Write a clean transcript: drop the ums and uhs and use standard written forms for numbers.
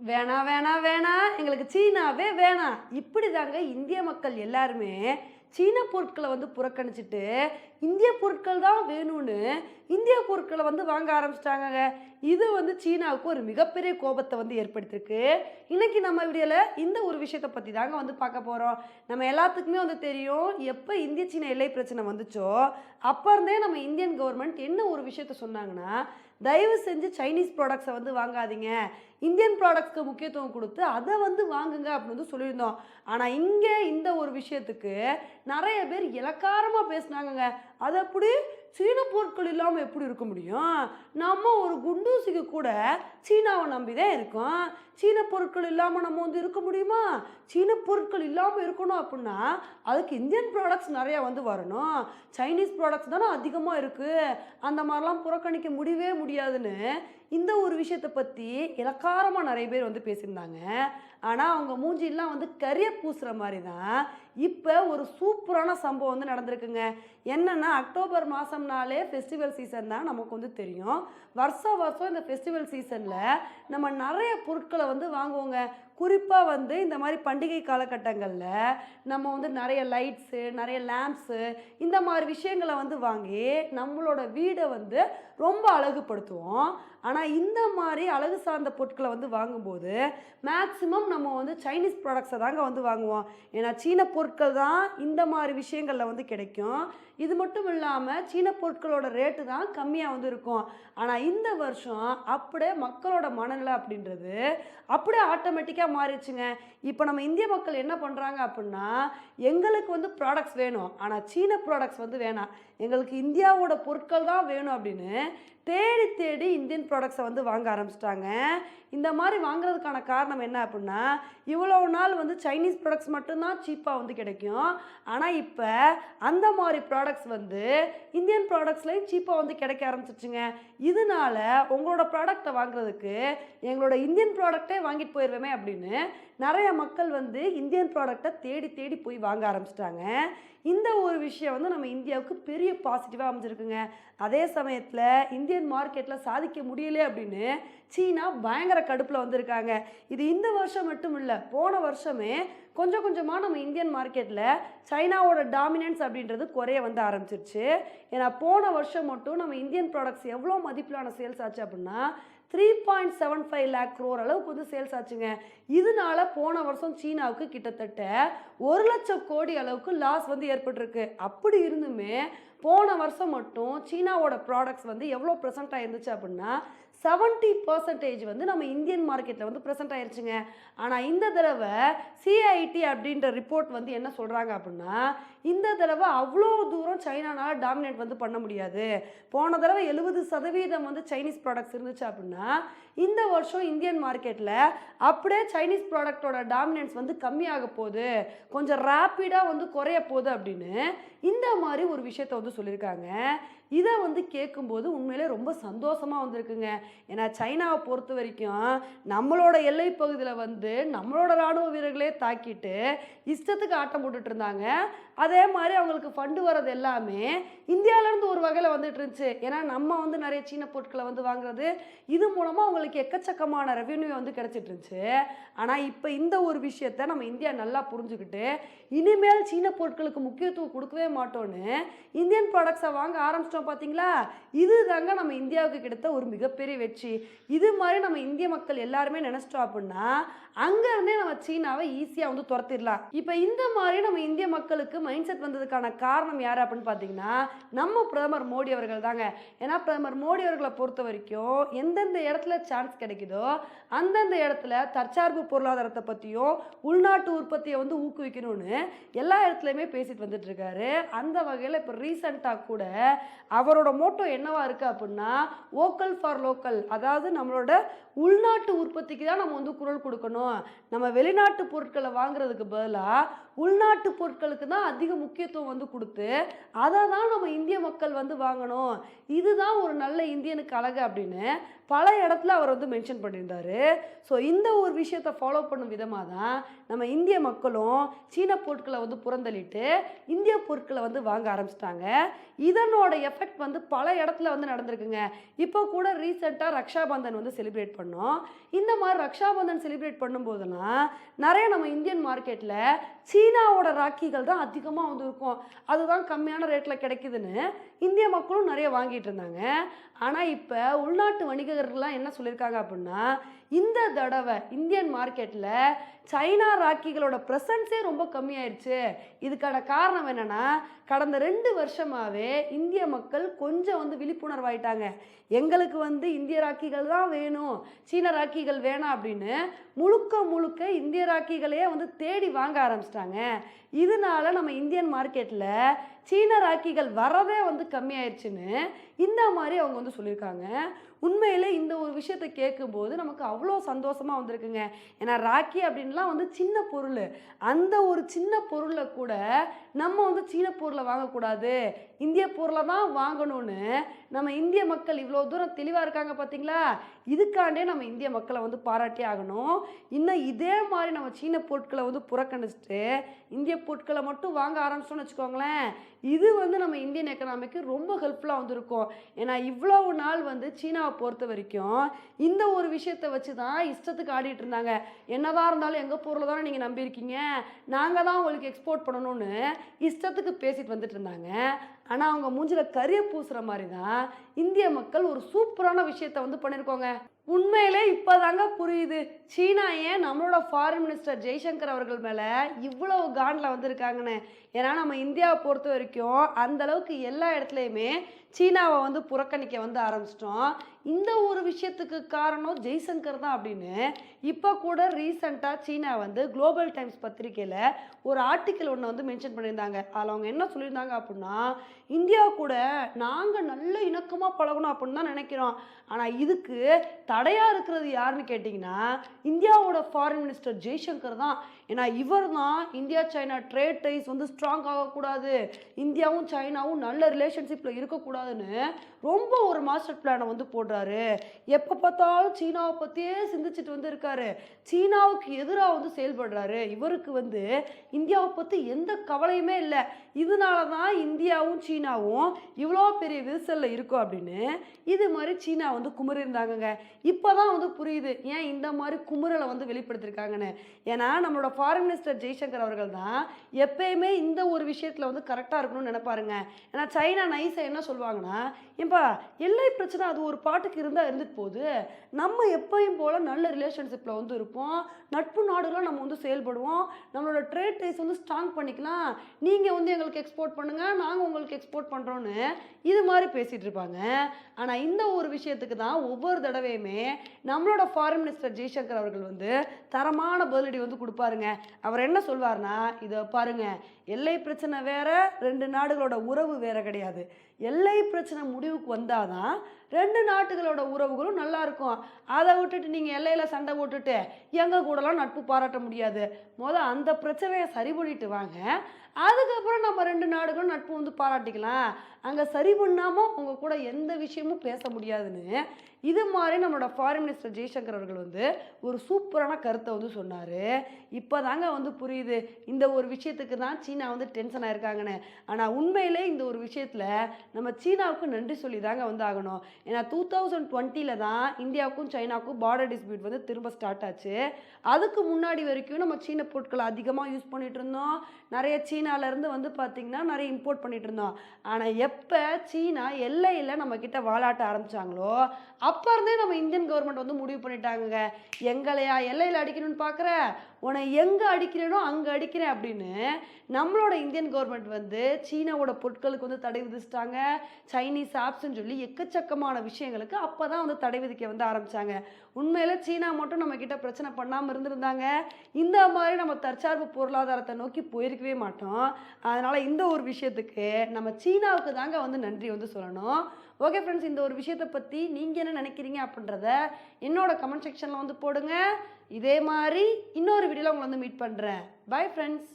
வேணாம் வேணாம் வேணாம் எங்களுக்கு சீனாவே வேணாம் இப்படி தாங்க இந்திய மக்கள் எல்லாருமே சீன பொருட்களை வந்து புறக்கணிச்சிட்டு இந்திய பொருட்கள் தான் வேணும்னு இந்திய பொருட்களை வந்து வாங்க ஆரம்பிச்சிட்டாங்க. இது வந்து சீனாவுக்கு ஒரு மிகப்பெரிய கோபத்தை வந்து ஏற்படுத்தியிருக்கு. இன்னைக்கு நம்ம வீடியோவில் இந்த ஒரு விஷயத்தை பற்றி தாங்க வந்து பார்க்க போகிறோம். நம்ம எல்லாத்துக்குமே வந்து தெரியும், எப்போ இந்திய சீன எல்லை பிரச்சனை வந்துச்சோ அப்போ இருந்தே நம்ம இந்தியன் கவர்மெண்ட் என்ன ஒரு விஷயத்த சொன்னாங்கன்னா, தயவு செஞ்சு சைனீஸ் ப்ராடக்ட்ஸை வந்து வாங்காதீங்க, இந்தியன் ப்ராடக்ட்ஸ்க்கு முக்கியத்துவம் கொடுத்து அதை வந்து வாங்குங்க அப்படின்னு வந்து சொல்லியிருந்தோம். ஆனால் இங்கே இந்த ஒரு விஷயத்துக்கு நிறைய பேர் இலக்காரமாக பேசினாங்கங்க. அது அப்படி சீன பொருட்கள் இல்லாமல் எப்படி இருக்க முடியும்? நம்ம ஒரு குண்டூசிக்கு கூட சீனாவை நம்பி தான் இருக்கோம். சீன பொருட்கள் இல்லாமல் நம்ம வந்து இருக்க முடியுமா? சீன பொருட்கள் இல்லாமல் இருக்கணும் அப்படின்னா அதுக்கு இந்தியன் ப்ராடக்ட்ஸ் நிறையா வந்து வரணும். சைனீஸ் ப்ராடக்ட்ஸ் தானே அதிகமாக இருக்குது, அந்த மாதிரிலாம் புறக்கணிக்க முடியவே முடியாதுன்னு இந்த ஒரு விஷயத்தை பற்றி இலக்காரமாக நிறைய பேர் வந்து பேசியிருந்தாங்க. ஆனால் அவங்க மூஞ்சிலாம் வந்து கரிய பூசுகிற மாதிரி தான் இப்போ ஒரு சூப்பரான சம்பவம் வந்து நடந்திருக்குங்க. என்னென்னா, அக்டோபர் மாதம்னாலே ஃபெஸ்டிவல் சீசன் தான் நமக்கு வந்து தெரியும். வருஷம் வருஷம் இந்த ஃபெஸ்டிவல் சீசனில் நம்ம நிறைய பொருட்களை வந்து வாங்குவோங்க. குறிப்பாக வந்து இந்த மாதிரி பண்டிகை காலகட்டங்களில் நம்ம வந்து நிறைய லைட்ஸு, நிறைய லேம்ப்ஸு, இந்த மாதிரி விஷயங்களை வந்து வாங்கி நம்மளோட வீடை வந்து ரொம்ப அழகுபடுத்துவோம். ஆனால் இந்த மாதிரி அழகு சார்ந்த பொருட்களை வந்து வாங்கும்போது மேக்ஸிமம் நம்ம வந்து சைனீஸ் ப்ராடக்ட்ஸை தாங்க வந்து வாங்குவோம். ஏன்னா சீன பொருட்கள் தான் இந்த மாதிரி விஷயங்களில் வந்து கிடைக்கும். இது மட்டும் இல்லாமல் சீன பொருட்களோட ரேட்டு தான் கம்மியாக வந்து இருக்கும். ஆனால் இந்த வருஷம் அப்படியே மக்களோட மனநிலை அப்படின்றது அப்படியே ஆட்டோமேட்டிக்காக மாறிடுச்சுங்க. இப்போ நம்ம இந்திய மக்கள் என்ன பண்ணுறாங்க அப்படின்னா, எங்களுக்கு வந்து ப்ராடக்ட்ஸ் வேணும், ஆனால் சீன ப்ராடக்ட்ஸ் வந்து வேணாம், எங்களுக்கு இந்தியாவோட பொருட்கள் தான் வேணும் அப்படின்னு தேடி தேடி இந்தியன் ப்ராடக்ட்ஸை வந்து வாங்க ஆரம்பிச்சிட்டாங்க. இந்த மாதிரி வாங்குறதுக்கான காரணம் என்ன அப்படின்னா, இவ்வளோ நாள் வந்து சைனீஸ் ப்ராடக்ட்ஸ் மட்டும்தான் சீப்பாக வந்து கிடைக்கும். ஆனால் இப்போ அந்த மாதிரி ப்ராடக்ட்ஸ் வந்து இந்தியன் ப்ராடக்ட்ஸ்லேயும் சீப்பாக வந்து கிடைக்க ஆரம்பிச்சிச்சுங்க. இதனால உங்களோட ப்ராடக்டை வாங்குறதுக்கு எங்களோட இந்தியன் ப்ராடக்டே வாங்கிட்டு போயிடுவேமே அப்படின்னு நிறைய மக்கள் வந்து இந்தியன் ப்ராடக்டை தேடி தேடி போய் வாங்க ஆரம்பிச்சிட்டாங்க. இந்த ஒரு விஷயம் வந்து நம்ம இந்தியாவுக்கு பெரிய பாசிட்டிவாக அமைஞ்சிருக்குங்க. அதே சமயத்தில் இந்தியன் மார்க்கெட்டில் சாதிக்க முடியல அப்படின்னு சீனா பயங்கர கடுப்பில் வந்திருக்காங்க. இது இந்த வருஷம் மட்டும் இல்லை, போன வருஷமே கொஞ்சம் கொஞ்சமாக நம்ம இந்தியன் மார்க்கெட்டில் சைனாவோட டாமினன்ஸ் அப்படின்றது குறைய வந்து ஆரம்பிச்சிருச்சு. ஏன்னா போன வருஷம் மட்டும் நம்ம இந்தியன் ப்ராடக்ட்ஸ் எவ்வளோ மதிப்பிலான சேல்ஸ் ஆச்சு அப்படின்னா 3.75 lakh crore அளவுக்கு வந்து சேல்ஸ் ஆச்சுங்க. இதனால போன வருஷம் சீனாவுக்கு கிட்டத்தட்ட 1 லட்சம் கோடி அளவுக்கு லாஸ் வந்து ஏற்பட்டிருக்கு. அப்படி இருந்துமே போன வருஷம் மட்டும் சீனாவோட ப்ராடக்ட்ஸ் வந்து எவ்வளோ ப்ரெசென்ட் ஆயிருந்துச்சு அப்படின்னா 70% வந்து நம்ம இந்தியன் மார்க்கெட்டில் வந்து ப்ரெசென்ட் ஆயிருச்சுங்க. ஆனால் இந்த தடவை சிஐடி அப்படின்ற ரிப்போர்ட் வந்து என்ன சொல்கிறாங்க அப்படின்னா, இந்த தடவை அவ்வளோ தூரம் சைனானால் டாமினேட் வந்து பண்ண முடியாது. போன தடவை 70% வந்து சைனீஸ் ப்ராடக்ட்ஸ் இருந்துச்சு அப்படின்னா இந்த வருஷம் இந்தியன் மார்க்கெட்டில் அப்படியே சைனீஸ் ப்ராடக்டோட டாமினன்ஸ் வந்து கம்மியாக போகுது, கொஞ்சம் ரேப்பிடாக வந்து குறைய போகுது அப்படின்னு இந்த மாதிரி ஒரு விஷயத்த வந்து சொல்லியிருக்காங்க. இதை வந்து கேட்கும்போது உண்மையிலே ரொம்ப சந்தோஷமாக வந்திருக்குங்க. ஏன்னா சைனாவை பொறுத்த வரைக்கும் நம்மளோட எல்லை பகுதியில் வந்து நம்மளோட இராணுவ வீரர்களே தாக்கிட்டு இஷ்டத்துக்கு ஆட்டம் போட்டுட்டு இருந்தாங்க. அதே மாதிரி அவங்களுக்கு ஃபண்டு வர்றது எல்லாமே இந்தியாவிலேருந்து ஒரு வகையில் வந்துட்டு இருந்துச்சு. ஏன்னா நம்ம வந்து நிறைய சீன பொருட்களை வந்து வாங்குறது, இது மூலமாக அவங்களுக்கு எக்கச்சக்கமான ரெவென்யூ வந்து கிடச்சிட்டு இருந்துச்சு. ஆனால் இப்போ இந்த ஒரு விஷயத்த நம்ம இந்தியா நல்லா புரிஞ்சுக்கிட்டு இனிமேல் சீன பொருட்களுக்கு முக்கியத்துவம் கொடுக்கவே மாட்டோன்னு இந்தியன் ப்ராடக்ட்ஸை வாங்க ஆரம்பிச்சிட்டோம். பார்த்தீங்களா, இது தாங்க நம்ம இந்தியாவுக்கு கிடைத்த ஒரு மிகப்பெரிய வெற்றி. இது மாதிரி நம்ம இந்திய மக்கள் எல்லாருமே நினச்சிட்டோம் அப்படின்னா அங்கேருந்தே நம்ம சீனாவை ஈஸியாக வந்து துரத்திடலாம். இப்போ இந்த மாதிரி நம்ம இந்திய மக்களுக்கு மைண்ட் செட் வந்ததுக்கான காரணம் யார் அப்படின்னு பார்த்தீங்கன்னா நம்ம பிரதமர் மோடி அவர்கள் தாங்க. ஏன்னா பிரதமர் மோடி அவர்களை பொறுத்த வரைக்கும் எந்தெந்த இடத்துல சான்ஸ் கிடைக்குதோ அந்தந்த இடத்துல தற்சார்பு பொருளாதாரத்தை பற்றியும் உள்நாட்டு உற்பத்தியை வந்து ஊக்குவிக்கணும்னு எல்லா இடத்துலையுமே பேசிட்டு வந்துட்டு இருக்காரு. அந்த வகையில் இப்போ ரீசண்டாக கூட அவரோட மோட்டோ என்னவா இருக்குது அப்படின்னா வோக்கல் ஃபார் லோக்கல், அதாவது நம்மளோட உள்நாட்டு உற்பத்திக்கு தான் நம்ம வந்து குரல் கொடுக்கணும், நம்ம வெளிநாட்டு பொருட்களை வாங்குறதுக்கு பதிலாக உள்நாட்டு பொருட்களுக்கு தான் அதிக முக்கியத்துவம் வந்து கொடுத்து அதை தான் நம்ம இந்திய மக்கள் வந்து வாங்கணும், இதுதான் ஒரு நல்ல இந்தியனுக்கு அழகு அப்படின்னு பல இடத்துல அவர் வந்து மென்ஷன் பண்ணியிருந்தாரு. ஸோ இந்த ஒரு விஷயத்தை ஃபாலோ பண்ணும் விதமாக தான் நம்ம இந்திய மக்களும் சீன பொருட்களை வந்து புறந்தள்ளிட்டு இந்திய பொருட்களை வந்து வாங்க ஆரம்பிச்சிட்டாங்க. இதனோட எஃபெக்ட் வந்து பல இடத்துல வந்து நடந்திருக்குங்க. இப்போ கூட ரீசெண்டாக ரக்ஷாபந்தன் வந்து செலிப்ரேட் பண்ணோம். பண்ணோம். இந்த மாதிரி ரக்ஷாபந்தன் செலிப்ரேட் பண்ணும்போதெல்லாம் நிறைய நம்ம இந்தியன் மார்க்கெட்டில் சீனாவோட ராக்கிகள் தான் அதிகமாக வந்து இருக்கும். அதுதான் கம்மியான ரேட்டில் கிடைக்குதுன்னு இந்திய மக்களும் நிறைய வாங்கிட்டு இருந்தாங்க. ஆனால் இப்போ உள்நாட்டு வணிகர்கள்லாம் என்ன சொல்லியிருக்காங்க அப்படின்னா, இந்த தடவை இந்தியன் மார்க்கெட்டில் சைனா ராக்கிகளோட ப்ரெசன்ஸே ரொம்ப கம்மியாயிருச்சு. இதுக்கான காரணம் என்னென்னா, கடந்த 2 வருஷமாகவே இந்திய மக்கள் கொஞ்சம் வந்து விழிப்புணர்வாயிட்டாங்க. எங்களுக்கு வந்து இந்திய ராக்கிகள் தான் வேணும், சீன ராக்கிகள் வேணாம் அப்படின்னு முழுக்க முழுக்க இந்திய ராக்கிகளையே வந்து தேடி வாங்க ஆரம்பிச்சிட்டாங்க. இதனால நம்ம இந்தியன் மார்க்கெட்டில் சீன ராக்கிகள் வரதே வந்து கம்மியாயிருச்சுன்னு இந்த மாதிரி அவங்க வந்து சொல்லியிருக்காங்க. உண்மையிலே இந்த ஒரு விஷயத்தை கேட்கும்போது நமக்கு அவ்வளோ சந்தோஷமாக வந்திருக்குங்க. ஏன்னா ராக்கி அப்படின்லாம் வந்து சின்ன பொருள். அந்த ஒரு சின்ன பொருளை கூட நம்ம வந்து சீன பொருளை வாங்கக்கூடாது, இந்திய பொருளை தான் வாங்கணும்னு நம்ம இந்திய மக்கள் இவ்வளோ தூரம் தெளிவாக இருக்காங்க பார்த்தீங்களா? இதுக்காண்டே நம்ம இந்திய மக்களை வந்து பாராட்டி ஆகணும். இன்னும் இதே மாதிரி நம்ம சீன பொருட்களை வந்து புறக்கணிச்சிட்டு இந்திய பொருட்களை மட்டும் வாங்க ஆரம்பிச்சோம்னு வச்சுக்கோங்களேன், இது வந்து நம்ம இந்தியன் எக்கனாமிக்கு ரொம்ப ஹெல்ப்ஃபுல்லாக வந்துருக்கும். ஏன்னா இவ்வளவு நாள் வந்து சீனாவை பொறுத்த வரைக்கும் இந்த ஒரு விஷயத்தை வச்சு தான் இஷ்டத்துக்கு ஆடிட்டு இருந்தாங்க. என்னதான் இருந்தாலும் எங்கள் பொருளை தானே நீங்கள் நம்பியிருக்கீங்க, நாங்கள் தான் உங்களுக்கு எக்ஸ்போர்ட் பண்ணணும்னு இஷ்டத்துக்கு பேசிட்டு வந்துட்டு இருந்தாங்க. ஆனால் அவங்க மூஞ்சில் கரிய பூசுகிற மாதிரி தான் இந்திய மக்கள் ஒரு சூப்பரான விஷயத்தை வந்து பண்ணியிருக்கோங்க. உண்மையிலே இப்போதாங்க புரியுது சீனா ஏன் நம்மளோட ஃபாரின் மினிஸ்டர் ஜெய்சங்கர் அவர்கள் மேலே இவ்வளவு காண்டில் வந்திருக்காங்கன்னு. ஏன்னா நம்ம இந்தியாவை பொறுத்த வரைக்கும் அந்தளவுக்கு எல்லா இடத்துலையுமே சீனாவை வந்து புறக்கணிக்க வந்து ஆரம்பிச்சிட்டோம். இந்த ஒரு விஷயத்துக்கு காரணம் ஜெய்சங்கர் தான் அப்படின்னு இப்போ கூட ரீசண்டாக சீனா வந்து குளோபல் டைம்ஸ் பத்திரிகையில் ஒரு ஆர்டிக்கிள் ஒன்று வந்து மென்ஷன் பண்ணியிருந்தாங்க. அதில் அவங்க என்ன சொல்லியிருந்தாங்க அப்படின்னா, இந்தியா கூட நாங்கள் நல்ல இணக்கமாக பழகணும் அப்படின்னு தான் நினைக்கிறோம். ஆனால் இதுக்கு தடையாக இருக்கிறது யாருன்னு கேட்டிங்கன்னா இந்தியாவோட ஃபாரின் மினிஸ்டர் ஜெய்சங்கர் தான். ஏன்னா இவர் தான் இந்தியா சைனா ட்ரேட் டைஸ் வந்து ஸ்ட்ராங் ஆகக்கூடாது, இந்தியாவும் சைனாவும் நல்ல ரிலேஷன்ஷிப்பில் இருக்கக்கூடாதுன்னு ரொம்ப ஒரு மாஸ்டர் பிளானை வந்து போடுறாரு. எப்போ பார்த்தாலும் சீனாவை பற்றியே சிந்திச்சுட்டு வந்து இருக்காரு, சீனாவுக்கு எதிராக வந்து செயல்படுறாரு. இவருக்கு வந்து இந்தியாவை பற்றி எந்த கவலையுமே இல்லை. இதனால தான் இந்தியாவும் சீனாவும் இவ்வளோ பெரிய விரிசலில் இருக்கும் அப்படின்னு இது மாதிரி சீனா வந்து குமுறியிருந்தாங்கங்க. இப்போ தான் வந்து புரியுது ஏன் இந்த மாதிரி குமுறலை வந்து வெளிப்படுத்தியிருக்காங்கன்னு. ஏன்னா நம்மளோட ஃபாரின் மினிஸ்டர் ஜெய்சங்கர் அவர்கள் தான் எப்பயுமே இந்த ஒரு விஷயத்தில் வந்து கரெக்டாக இருக்கணும்னு நினைப்பாருங்க. ஏன்னா சைனா நைஸாக என்ன சொல்லுவாங்கன்னா, ஏன்பா எல்லை பிரச்சனை அது ஒரு பாட்டுக்கு இருந்தால் இருந்துட்டு போகுது, நம்ம எப்பயும் போல் நல்ல ரிலேஷன்ஷிப்பில் வந்து இருப்போம், நட்பு நாடுகளும் நம்ம வந்து செயல்படுவோம், நம்மளோட ட்ரேட் டைஸ் வந்து ஸ்ட்ராங் பண்ணிக்கலாம், நீங்கள் வந்து எங்களுக்கு எக்ஸ்போர்ட் பண்ணுங்கள், நாங்கள் உங்களுக்கு எக்ஸ்போர்ட் பண்ணுறோன்னு இது மாதிரி பேசிகிட்டு இருப்பாங்க. ஆனால் இந்த ஒரு விஷயத்துக்கு தான் ஒவ்வொரு தடவையுமே நம்மளோட ஃபாரின் மினிஸ்டர் ஜெய்சங்கர் அவர்கள் வந்து தரமான பதிலடி வந்து கொடுப்பாருங்க. அவர் என்ன சொல்வார்னா, இதை பாருங்க, எல்லை பிரச்சனை வேற, 2 நாடுகளோட உறவு வேற கிடையாது. எல்லை பிரச்சனை முடிவுக்கு வந்தாதான் 2 நாட்டுகளோட உறவுகளும் நல்லா இருக்கும். அதை விட்டுட்டு நீங்கள் எல்லையில் சண்டை போட்டுட்டு எங்கள் கூடலாம் நட்பு பாராட்ட முடியாது. அந்த பிரச்சனையை சரி பண்ணிட்டு வாங்க, அதுக்கப்புறம் நம்ம 2 நாடுகளும் நட்பு வந்து பாராட்டிக்கலாம். அங்கே சரி பண்ணாமல் உங்கள் கூட எந்த விஷயமும் பேச முடியாதுன்னு இது மாதிரி நம்மளோட ஃபாரின் மினிஸ்டர் ஜெய்சங்கர் அவர்கள் வந்து ஒரு சூப்பரான கருத்தை வந்து சொன்னார். இப்போ தாங்க வந்து புரியுது இந்த ஒரு விஷயத்துக்கு தான் சீனா வந்து டென்ஷன் ஆயிருக்காங்கன்னு. ஆனால் உண்மையிலே இந்த ஒரு விஷயத்தில் நம்ம சீனாவுக்கு நன்றி சொல்லி தாங்க வந்து ஆகணும். ஏன்னா 2020 தான் இந்தியாவுக்கும் சைனாவுக்கும் பார்டர் டிஸ்பியூட் வந்து திரும்ப ஸ்டார்ட் ஆச்சு. அதுக்கு முன்னாடி வரைக்கும் நம்ம சீன பொருட்களை அதிகமாக யூஸ் பண்ணிகிட்டு இருந்தோம். நிறைய சீனாலேருந்து வந்து பார்த்திங்கன்னா நிறைய இம்போர்ட் பண்ணிகிட்டு இருந்தோம். ஆனால் எப்போ சீனா எல்லையில் நம்மக்கிட்ட வாலாட்ட ஆரம்பித்தாங்களோ அப்போ இருந்தே நம்ம இந்தியன் கவர்மெண்ட் வந்து முடிவு பண்ணிட்டாங்க, எங்களையா எல்லையில் அடிக்கணும்னு பார்க்குற, உன்னை எங்கே அடிக்கிறேனோ அங்கே அடிக்கிறேன் அப்படின்னு நம்மளோட இந்தியன் கவர்மெண்ட் வந்து சீனாவோட பொருட்களுக்கு வந்து தடை விதிச்சிட்டாங்க. சைனீஸ் ஆப்ஸ்ன்னு சொல்லி எக்கச்சக்கமான விஷயங்களுக்கு அப்போ தான் வந்து தடை விதிக்க வந்து ஆரம்பித்தாங்க. உண்மையில் சீனா மட்டும் நம்மக்கிட்ட பிரச்சனை பண்ணாமல் இருந்திருந்தாங்க இந்த மாதிரி நம்ம தற்சார்பு பொருளாதாரத்தை நோக்கி போயிருக்கவே மாட்டோம். அதனால் இந்த ஒரு விஷயத்துக்கு நம்ம சீனாவுக்கு தாங்க வந்து நன்றி வந்து சொல்லணும். ஓகே ஃப்ரெண்ட்ஸ், இந்த ஒரு விஷயத்தை பற்றி நீங்கள் என்ன நினைக்கிறீங்க அப்படின்றத என்னோட கமெண்ட் செக்ஷனில் வந்து போடுங்க. இதே மாதிரி இன்னொரு வீடியோவில் உங்களை வந்து மீட் பண்ணுறேன். Bye friends.